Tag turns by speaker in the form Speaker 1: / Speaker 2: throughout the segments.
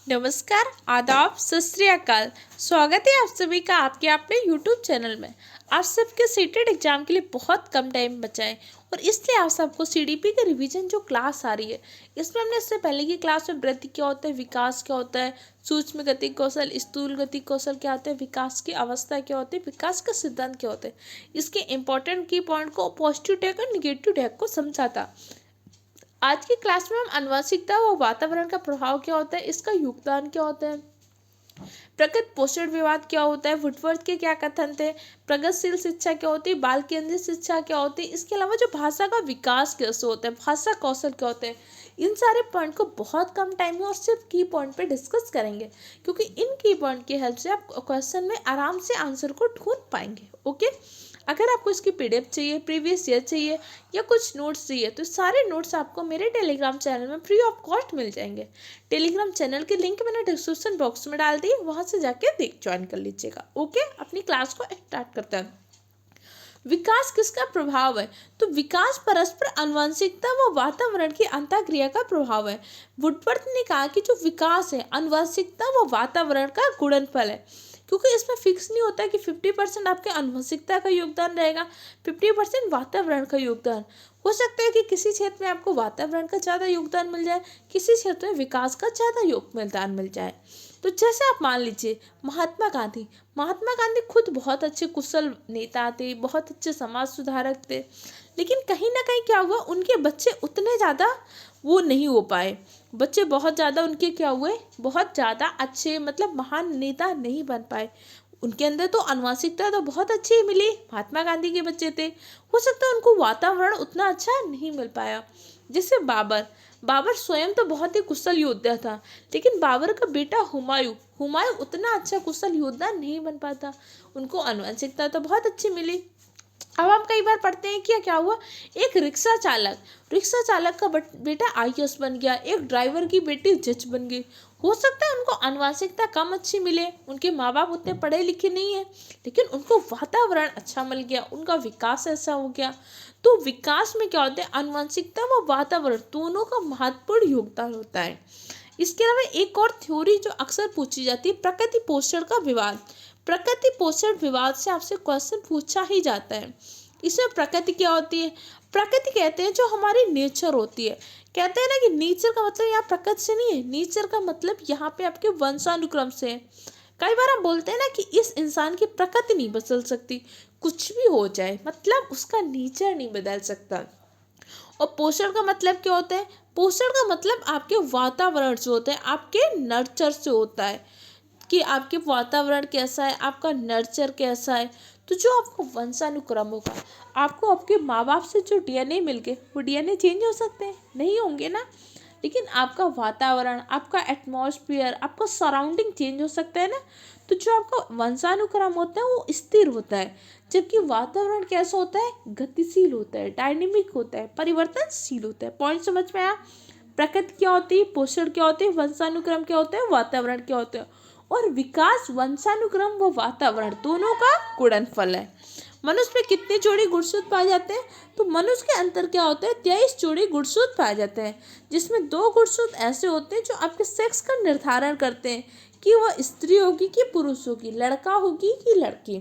Speaker 1: नमस्कार, आदाब, सत श्री अकाल। स्वागत है आप सभी का आपके अपने YouTube चैनल में। आप सबके सीटेड एग्जाम के लिए बहुत कम टाइम बचा है और इसलिए आप सबको CDP के रिवीजन जो क्लास आ रही है, इसमें हमने इससे पहले की क्लास में वृद्धि क्या होता है, विकास क्या होता है, सूक्ष्म गति कौशल, स्थूल गति कौशल क्या होता है, विकास की अवस्था क्या होती है, विकास का सिद्धांत क्या होता है, इसके इंपॉर्टेंट की पॉइंट को, पॉजिटिव टैग और निगेटिव टैग को समझा था। आज की क्लास में हम आनुवंशिकता व वातावरण का प्रभाव क्या होता है, इसका योगदान क्या होता है, प्रकृति पोषण विवाद क्या होता है, वुडवर्थ के क्या कथन थे, प्रगतिशील शिक्षा क्या होती है, बाल केंद्रित शिक्षा क्या होती है, इसके अलावा जो भाषा का विकास कैसे होता है, भाषा कौशल क्या होते हैं, इन सारे पॉइंट को बहुत कम टाइम में और सिर्फ की पॉइंट पे डिस्कस करेंगे, क्योंकि इन की पॉइंट की हेल्प से आप क्वेश्चन में आराम से आंसर को ढूंढ पाएंगे। ओके, अगर आपको इसकी PDF चाहिए, प्रीवियस ईयर चाहिए या कुछ नोट्स चाहिए तो सारे नोट्स आपको मेरे टेलीग्राम चैनल में फ्री ऑफ कॉस्ट मिल जाएंगे। टेलीग्राम चैनल की लिंक मैंने डिस्क्रिप्शन बॉक्स में डाल दी, वहां से जाके ज्वाइन कर लीजिएगा। ओके, अपनी क्लास को स्टार्ट करते हैं। विकास किसका प्रभाव है? तो विकास परस्पर आनुवंशिकता व वातावरण की अंतःक्रिया का प्रभाव है। वुडवर्थ ने कहा कि जो विकास है आनुवंशिकता व वातावरण का गुणनफल है, क्योंकि इसमें फिक्स नहीं होता कि 50% आपके आनुवंशिकता का योगदान रहेगा, 50% वातावरण का योगदान। हो सकता है कि किसी क्षेत्र में आपको वातावरण का ज़्यादा योगदान मिल जाए, किसी क्षेत्र में विकास का ज़्यादा योगदान मिल जाए। तो जैसे आप मान लीजिए महात्मा गांधी खुद बहुत अच्छे कुशल नेता थे, बहुत अच्छे समाज सुधारक थे, लेकिन कहीं ना कहीं क्या हुआ, उनके बच्चे उतने ज़्यादा वो नहीं हो पाए। बच्चे बहुत ज़्यादा उनके क्या हुए, बहुत ज़्यादा अच्छे मतलब महान नेता नहीं बन पाए। उनके अंदर तो आनुवंशिकता तो बहुत अच्छी मिली, महात्मा गांधी के बच्चे थे, हो सकता है उनको वातावरण उतना अच्छा नहीं मिल पाया। जैसे बाबर स्वयं तो बहुत ही कुशल योद्धा था, लेकिन बाबर का बेटा हुमायूं उतना अच्छा कुशल योद्धा नहीं बन पाता। उनको आनुवंशिकता तो बहुत अच्छी मिली। अब हम कई बार पढ़ते हैं कि क्या हुआ, एक रिक्शा चालक का बेटा IAS बन गया, एक ड्राइवर की बेटी जज बन गई। हो सकता है उनको आनुवंशिकता कम अच्छी मिले, उनके माँ बाप उतने पढ़े लिखे नहीं है, लेकिन उनको वातावरण अच्छा मिल गया, उनका विकास ऐसा हो गया। तो विकास में क्या होता है, आनुवंशिकता व वातावरण दोनों का महत्वपूर्ण योगदान होता है। इसके अलावा एक और थ्योरी जो अक्सर पूछी जाती है, प्रकृति पोषण का विवाद। प्रकृति पोषण विवाद से आपसे क्वेश्चन पूछा ही जाता है। इसमें प्रकृति क्या होती है? प्रकृति कहते हैं जो हमारी नेचर होती है। कहते हैं ना कि नेचर का मतलब यहाँ प्रकृति से नहीं है, नेचर का मतलब यहाँ पे आपके वंशानुक्रम से है। कई बार हम बोलते हैं ना कि इस इंसान की प्रकृति नहीं बदल सकती, कुछ भी हो जाए, मतलब उसका नेचर नहीं बदल सकता। और पोषण का मतलब क्या होता है? पोषण का मतलब आपके वातावरण से होता है, आपके नर्चर से होता है कि आपके वातावरण कैसा है, आपका नर्चर कैसा है। तो जो आपका वंशानुक्रम होगा, आपको आपके माँ बाप से जो DNA मिल गए, वो DNA चेंज हो सकते हैं? नहीं होंगे ना। लेकिन आपका वातावरण, आपका एटमॉस्फेयर, आपका सराउंडिंग चेंज हो सकता है ना। तो जो आपका वंशानुक्रम होता है वो स्थिर होता है, जबकि वातावरण कैसा होता है, गतिशील होता है, डायनेमिक होता है, परिवर्तनशील होता है। पॉइंट समझ में आया? प्रकृति क्या होती है, पोषण क्या होते हैं, वंशानुक्रम क्या होता है, वातावरण क्या होता है। और विकास वंशानुक्रम व वातावरण दोनों का गुणनफल है। मनुष्य में कितने जोड़ी गुणसूत्र पाए जाते हैं? तो मनुष्य के अंदर क्या होता है, 23 जोड़ी गुणसूत्र पाए जाते हैं, जिसमें 2 गुणसूत्र ऐसे होते हैं जो आपके सेक्स का निर्धारण करते हैं कि वह स्त्री होगी कि पुरुष होगी, लड़का होगी कि लड़की।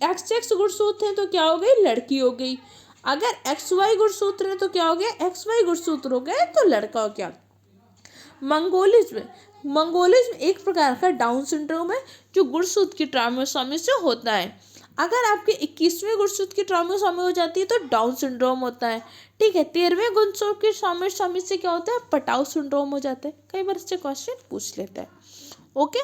Speaker 1: XX गुणसूत्र हैं तो क्या हो गई, लड़की हो गई। अगर XY गुणसूत्र है तो क्या हो गया, XY गुणसूत्र हो गए तो लड़का हो गया। मंगोलिज्म एक प्रकार का डाउन सिंड्रोम है जो गुणसूत्र की ट्राइसोमी से होता है। अगर आपके 21वें गुणसूत्र की ट्राइसोमी हो जाती है तो डाउन सिंड्रोम होता है। ठीक है, 13वें गुणसूत्र की ट्राइसोमी से क्या होता है, पटाउ सिंड्रोम हो जाता है। कई बार इससे क्वेश्चन पूछ लेता है। ओके,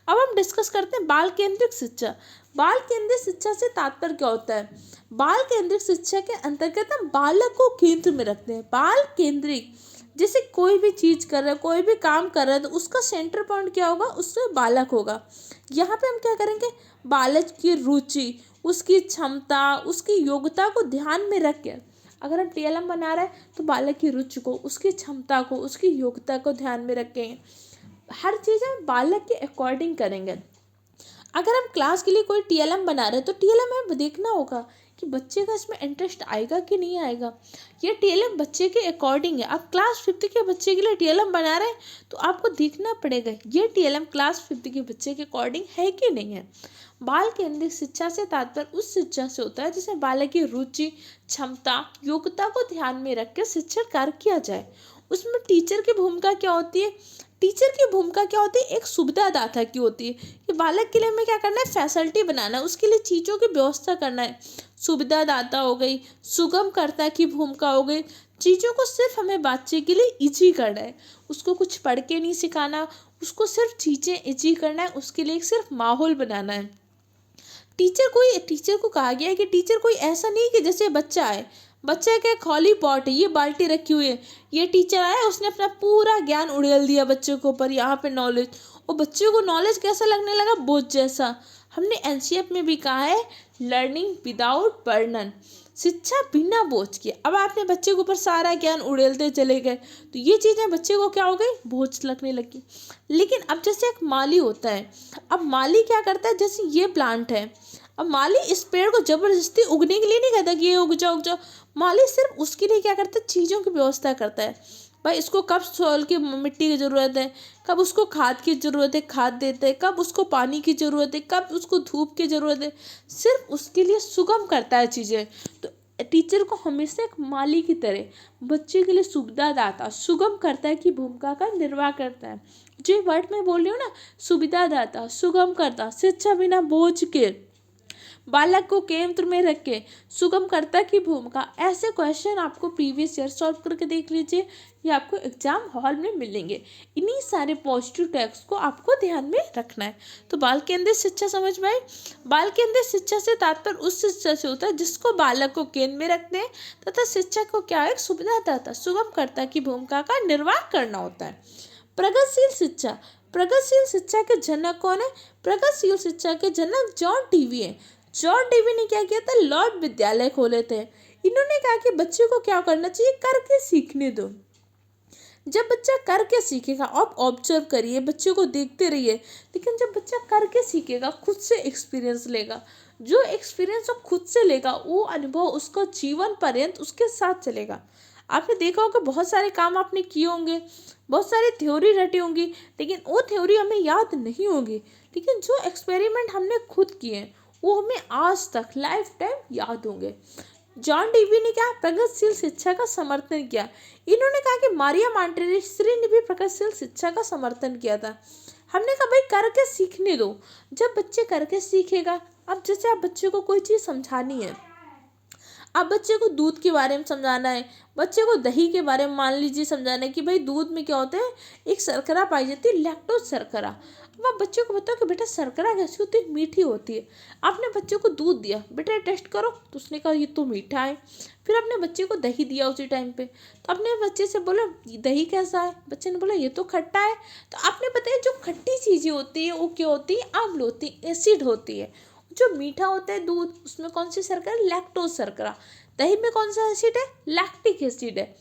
Speaker 1: अब हम डिस्कस करते हैं बाल केंद्रित शिक्षा। बाल केंद्रित शिक्षा से तात्पर्य क्या होता है? बाल केंद्रित शिक्षा के अंतर्गत हम बालक को केंद्र में रखते हैं। बाल केंद्रित, जैसे कोई भी चीज कर रहा है, कोई भी काम कर रहा है, तो उसका सेंटर पॉइंट क्या होगा, उसमें बालक होगा। यहाँ पे हम क्या करेंगे, बालक की रुचि, उसकी क्षमता, उसकी योग्यता को ध्यान में रख के, अगर हम TLM बना रहे हैं तो बालक की रुचि को, उसकी क्षमता को, उसकी योग्यता को ध्यान में रखेंगे। हर चीज़ हम बालक के अकॉर्डिंग करेंगे। अगर हम क्लास के लिए कोई TLM बना रहे हैं तो TLM में देखना होगा कि बच्चे का इसमें इंटरेस्ट आएगा कि नहीं आएगा। ये टीएलएम बच्चे के अकॉर्डिंग है। आप क्लास 5th के बच्चे के लिए टीएलएम बना रहे हैं तो आपको देखना पड़ेगा ये टीएलएम क्लास 5th के बच्चे के अकॉर्डिंग है कि नहीं है। बाल केंद्रित शिक्षा से तात्पर्य उस शिक्षा से होता है जिसमें बालक की रुचि, क्षमता, योग्यता को ध्यान में रख के शिक्षण कार्य किया जाए। उसमें टीचर की भूमिका क्या होती है? टीचर की भूमिका क्या होती है? एक सुविधादाता की होती है कि बालक के लिए हमें क्या करना है? फैसिलिटी बनाना है, उसके लिए चीज़ों की व्यवस्था करना है। सुविधादाता हो गई, सुगमकर्ता की भूमिका हो गई। चीज़ों को सिर्फ हमें बच्चे के लिए इजी करना है, उसको कुछ पढ़ के नहीं सिखाना, उसको सिर्फ चीज़ें इजी करना है, उसके लिए सिर्फ माहौल बनाना है। टीचर को कहा गया है कि टीचर कोई ऐसा नहीं कि जैसे बच्चा है, बच्चे का एक खाली पॉट है, ये बाल्टी रखी हुई है, ये टीचर आया उसने अपना पूरा ज्ञान उड़ेल दिया बच्चे के ऊपर, यहाँ पे नॉलेज, और बच्चे को नॉलेज कैसा लगने लगा? बोझ जैसा। हमने एनसीएफ में भी कहा है लर्निंग विदाउट बर्डन, शिक्षा बिना बोझ के। अब आपने बच्चे के ऊपर सारा ज्ञान उड़ेलते चले गए तो ये चीज़ें बच्चे को क्या हो गई? बोझ लगने लगी। लेकिन अब जैसे एक माली होता है, अब माली क्या करता है? जैसे ये प्लांट है, अब माली इस पेड़ को जबरदस्ती उगने के लिए नहीं कहता कि ये उग जाओ। माली सिर्फ उसके लिए क्या करता है? चीज़ों की व्यवस्था करता है। भाई इसको कब सॉइल की मिट्टी की ज़रूरत है, कब उसको खाद की ज़रूरत है, खाद देते हैं, कब उसको पानी की ज़रूरत है, कब उसको धूप की ज़रूरत है, सिर्फ उसके लिए सुगम करता है चीज़ें। तो टीचर को हमेशा एक माली की तरह बच्चे के लिए सुविधादाता, सुगम करता है की भूमिका का निर्वाह करता है। जो वर्ड मैं बोल रही हूँ ना, सुविधादाता, सुगम करता, शिक्षा बिना बोझ के, बालक को केंद्र में रख के सुगमकर्ता की भूमिका, ऐसे क्वेश्चन आपको प्रीवियस ईयर सॉल्व करके देख लीजिए, ये आपको एग्जाम हॉल में मिलेंगे। इन्हीं सारे पॉजिटिव टैग्स को आपको ध्यान में रखना है। तो बाल केंद्रित शिक्षा समझ में आई? बाल केंद्रित शिक्षा से तात्पर्य उस शिक्षा से होता है जिसको बालक को केंद्र में रखते हैं तथा शिक्षक को क्या है? सुविधादाता, सुगमकर्ता की भूमिका का निर्वाह करना होता है। प्रगतिशील शिक्षा, प्रगतिशील शिक्षा के जनक कौन है? प्रगतिशील शिक्षा के जनक जॉन डीवी है। जॉन डीवी ने क्या किया था? लॉर्ड विद्यालय खोले थे। इन्होंने कहा कि बच्चे को क्या करना चाहिए? करके सीखने दो। जब बच्चा करके सीखेगा, आप ऑब्जर्व करिए, बच्चे को देखते रहिए, लेकिन जब बच्चा करके सीखेगा, खुद से एक्सपीरियंस लेगा, जो एक्सपीरियंस वो खुद से लेगा वो अनुभव उसका जीवन पर्यंत उसके साथ चलेगा। आपने देखा होगा बहुत सारे काम आपने किए होंगे, बहुत सारी थ्योरी रटी होंगी, लेकिन वो थ्योरी हमें याद नहीं होगी, लेकिन जो एक्सपेरिमेंट हमने खुद किए वो हमें आज तक लाइफ टाइम याद होंगे। जॉन डीवी ने क्या? प्रगतिशील शिक्षा का समर्थन किया। इन्होंने कहा कि मारिया मॉन्टेसरी ने भी प्रगतिशील शिक्षा का समर्थन किया था। हमने कहा भाई करके सीखने दो, जब बच्चे करके सीखेगा। अब जैसे आप बच्चे को कोई चीज़ समझानी है, आप बच्चे को दूध के बारे में समझाना है, बच्चे को दही के बारे में मान लीजिए समझाना है कि भाई दूध में क्या होता है, एक शर्करा पाई जाती है, लैक्टोज शर्करा। अब आप बच्चे को बताओ कि बेटा शर्करा कैसी होती है? मीठी होती है। आपने बच्चे को दूध दिया, बेटा टेस्ट करो, तो उसने कहा ये तो मीठा है। फिर आपने बच्चे को दही दिया उसी टाइम पे, तो आपने बच्चे से बोला दही कैसा है? बच्चे ने बोला ये तो खट्टा है। तो आपने बताया जो खट्टी चीज़ें होती है वो क्या होती है? अम्ल होती है, एसिड होती है। जो मीठा होता है दूध, उसमें कौन सी शर्करा? लैक्टोज शर्करा। दही में कौन सा एसिड है? लैक्टिक एसिड है।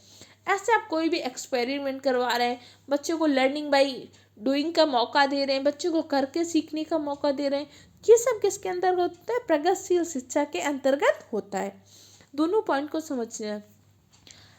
Speaker 1: ऐसे आप कोई भी एक्सपेरिमेंट करवा रहे हैं, बच्चे को लर्निंग बाय डूइंग का मौका दे रहे हैं, बच्चे को करके सीखने का मौका दे रहे हैं, ये सब किसके अंतर्गत होता है? प्रगतिशील शिक्षा के अंतर्गत होता है। दोनों पॉइंट को समझना है।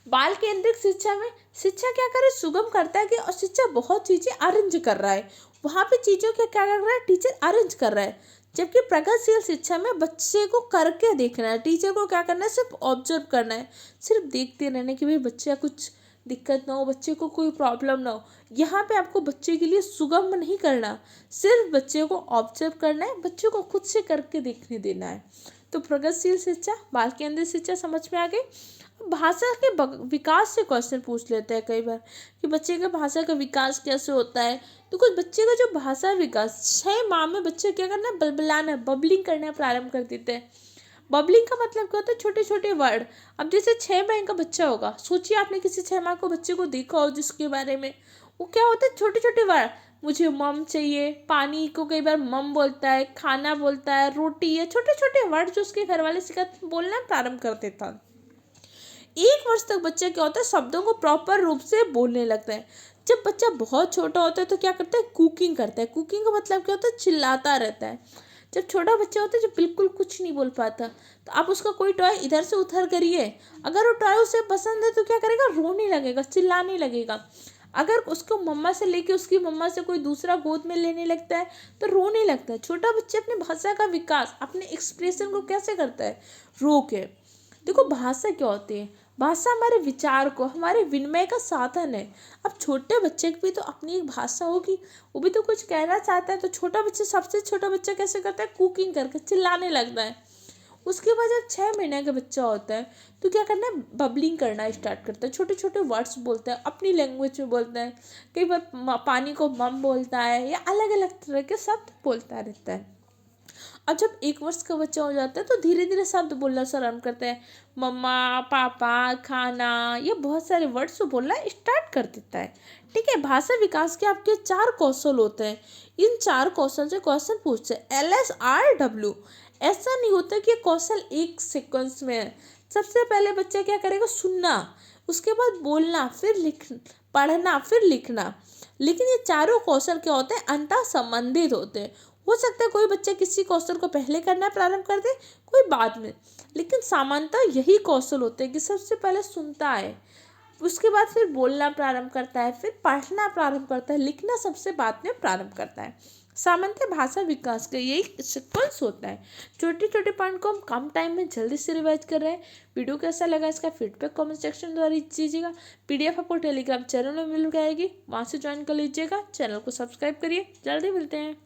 Speaker 1: बाल केंद्रित शिक्षा में शिक्षा क्या करे? सुगम करता है कि और शिक्षा बहुत चीज़ें अरेंज कर रहा है, वहाँ पे चीज़ों के क्या कर रहा है? टीचर अरेंज कर रहा है। जबकि प्रगतिशील शिक्षा में बच्चे को करके देखना है, टीचर को क्या करना है? सिर्फ ऑब्जर्व करना है, सिर्फ देखते रहना कि भाई बच्चे कुछ दिक्कत ना हो, बच्चे को कोई प्रॉब्लम ना हो। यहाँ पे आपको बच्चे के लिए सुगम नहीं करना, सिर्फ बच्चे को ऑब्जर्व करना है, बच्चे को खुद से करके देखने देना है। तो प्रगतिशील शिक्षा, बाल केंद्रित शिक्षा समझ में आ गई। भाषा के विकास से क्वेश्चन पूछ लेते हैं कई बार कि बच्चे का भाषा का विकास कैसे होता है। तो कुछ बच्चे का जो भाषा विकास 6 माह में बच्चे क्या करना है? बलबलाना, बबलिंग करना प्रारंभ कर देते हैं। बबलिंग का मतलब क्या होता है? छोटे छोटे वर्ड। अब जैसे 6 महीने का बच्चा होगा, सोचिए आपने किसी 6 माह को बच्चे को देखा हो जिसके बारे में वो क्या होता है? छोटे छोटे वर्ड, मुझे मम चाहिए, पानी को कई बार मम बोलता है, खाना बोलता है, रोटी है, छोटे छोटे वर्ड जो उसके घर वाले सिखाते बोलना प्रारंभ कर देता है। 1 वर्ष तक बच्चा क्या होता है? शब्दों को प्रॉपर रूप से बोलने लगता है। जब बच्चा बहुत छोटा होता है तो क्या करता है? कुकिंग करता है। कुकिंग का मतलब क्या होता है? चिल्लाता रहता है। जब छोटा बच्चा होता है जो बिल्कुल कुछ नहीं बोल पाता, तो आप उसका कोई टॉय इधर से उधर करिए, अगर वो टॉय उसे पसंद है तो क्या करेगा, रोने लगेगा, चिल्लाने लगेगा। अगर उसको मम्मा से लेके उसकी मम्मा से कोई दूसरा गोद में लेने लगता है तो रोने लगता है। छोटा बच्चा अपने भाषा का विकास, अपने एक्सप्रेशन को कैसे करता है, रो के। देखो भाषा क्या होती है, भाषा हमारे विचार को, हमारे विनिमय का साधन है। अब छोटे बच्चे की भी तो अपनी एक भाषा होगी, वो भी तो कुछ कहना चाहता है। तो छोटा बच्चा, सबसे छोटा बच्चा कैसे करता है, कुकिंग करके चिल्लाने लगता है। उसके बाद जब 6 महीने का बच्चा होता है तो क्या करना है, बबलिंग करना स्टार्ट करता है, छोटे छोटे वर्ड्स बोलता है, अपनी लैंग्वेज में बोलता है। कई बार पानी को मम बोलता है, या अलग अलग तरह के शब्द बोलता रहता है। अब जब 1 वर्ष का बच्चा हो जाता है तो धीरे धीरे शब्द बोलना आरम्भ करता है, मम्मा, पापा, खाना, ये बहुत सारे वर्ड्स बोलना स्टार्ट कर देता है। ठीक है, भाषा विकास के आपके 4 कौशल होते हैं। इन 4 कौशल से क्वेश्चन पूछते हैं, LSRW। ऐसा नहीं होता कि ये कौशल एक सीक्वेंस में है। सबसे पहले बच्चा क्या करेगा, सुनना, उसके बाद बोलना, फिर पढ़ना, फिर लिखना। लेकिन ये चारों कौशल क्या होते हैं, अंतः संबंधित होते हैं। हो सकता है कोई बच्चा किसी कौशल को पहले करना प्रारंभ कर दे, कोई बाद में, लेकिन सामान्यतः यही कौशल होते हैं कि सबसे पहले सुनता है, उसके बाद फिर बोलना प्रारंभ करता है, फिर पढ़ना प्रारंभ करता है, लिखना सबसे बाद में प्रारंभ करता है। सामान्य भाषा विकास का यही सीक्वेंस होता है। छोटे छोटे पॉइंट को हम कम टाइम में जल्दी से रिवाइज कर रहे हैं। वीडियो कैसा लगा इसका फीडबैक कमेंट सेक्शन द्वारा दीजिएगा। PDF आपको टेलीग्राम चैनल में मिल जाएगी, वहाँ से ज्वाइन कर लीजिएगा। चैनल को सब्सक्राइब करिए। जल्दी मिलते हैं।